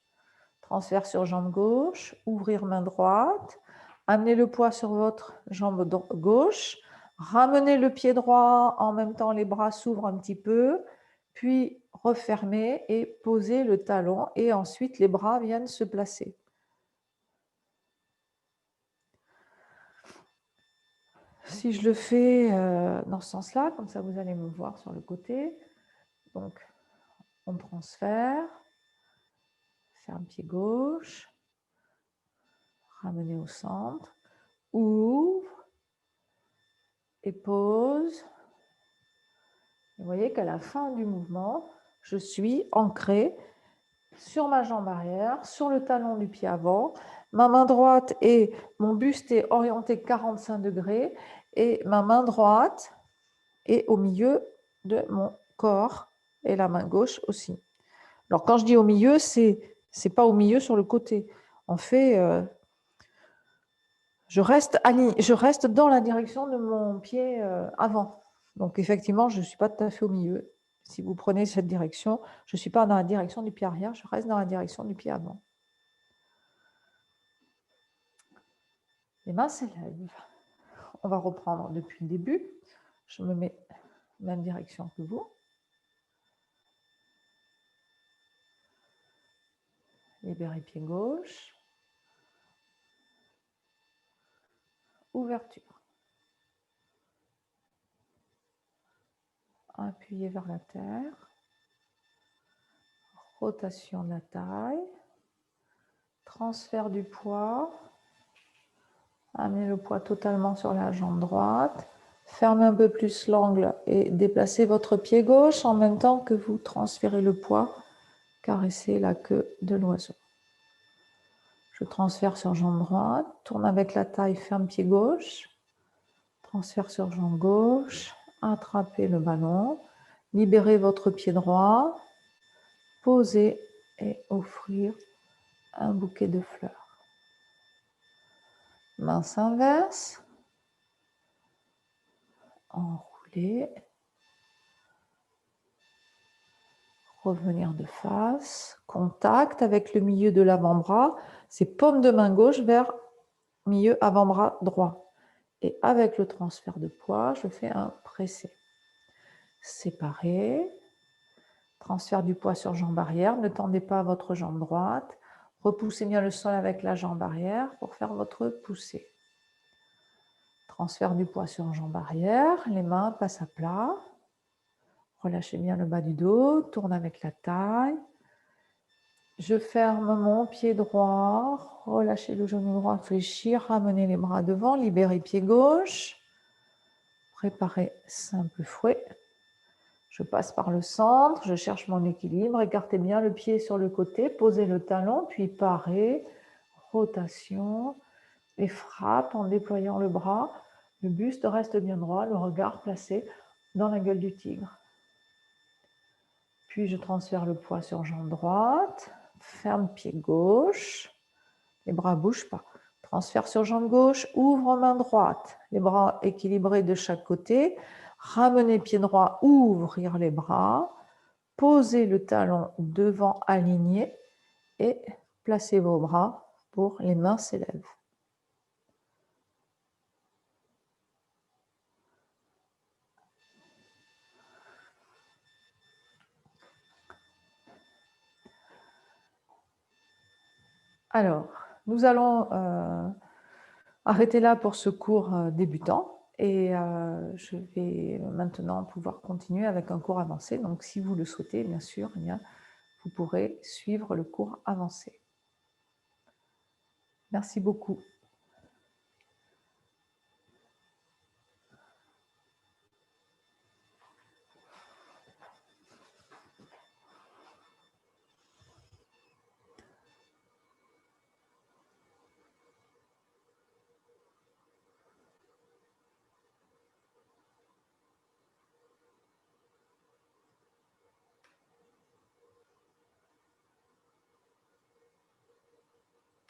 Transfert sur jambe gauche. Ouvrir main droite. Amenez le poids sur votre jambe gauche. Ramenez le pied droit. En même temps, les bras s'ouvrent un petit peu. Puis refermer et poser le talon. Et ensuite, les bras viennent se placer. Si je le fais dans ce sens-là, comme ça vous allez me voir sur le côté. Donc, on transfère, ferme pied gauche, ramener au centre, ouvre et pose. Vous voyez qu'à la fin du mouvement, je suis ancrée sur ma jambe arrière, sur le talon du pied avant. Ma main droite et mon buste est orienté 45 degrés et ma main droite est au milieu de mon corps et la main gauche aussi. Alors quand je dis au milieu, c'est C'est pas au milieu sur le côté. On fait... je reste dans la direction de mon pied avant. Donc effectivement, je ne suis pas tout à fait au milieu. Si vous prenez cette direction, je ne suis pas dans la direction du pied arrière, je reste dans la direction du pied avant. Les mains s'élèvent. On va reprendre depuis le début. Je me mets même direction que vous. Libérez pied gauche. Ouverture. Appuyez vers la terre. Rotation de la taille. Transfert du poids. Amenez le poids totalement sur la jambe droite. Fermez un peu plus l'angle et déplacez votre pied gauche en même temps que vous transférez le poids. Caressez la queue de l'oiseau. Je transfère sur jambe droite. Tourne avec la taille, ferme pied gauche. Transfert sur jambe gauche. Attrapez le ballon. Libérez votre pied droit. Posez et offrir un bouquet de fleurs. Main s'inverse. Enrouler. Revenir de face. Contact avec le milieu de l'avant-bras. C'est paume de main gauche vers milieu avant-bras droit. Et avec le transfert de poids, je fais un pressé. Séparé. Transfert du poids sur jambe arrière. Ne tendez pas votre jambe droite. Repoussez bien le sol avec la jambe arrière pour faire votre poussée. Transfert du poids sur jambe arrière. Les mains passent à plat. Relâchez bien le bas du dos. Tourne avec la taille. Je ferme mon pied droit. Relâchez le genou droit fléchi. Ramenez les bras devant. Libérez pied gauche. Préparez simple fouet. Je passe par le centre, je cherche mon équilibre, écartez bien le pied sur le côté, posez le talon, puis parez, rotation, et frappe en déployant le bras. Le buste reste bien droit, le regard placé dans la gueule du tigre. Puis je transfère le poids sur jambe droite, ferme pied gauche, les bras ne bougent pas. Transfert sur jambe gauche, ouvre main droite, les bras équilibrés de chaque côté. Ramenez pied droit, ouvrir les bras. Posez le talon devant aligné et placez vos bras pour les mains s'élèvent. Alors, nous allons arrêter là pour ce cours débutant. Et je vais maintenant pouvoir continuer avec un cours avancé. Donc, si vous le souhaitez, bien sûr, eh bien, vous pourrez suivre le cours avancé. Merci beaucoup.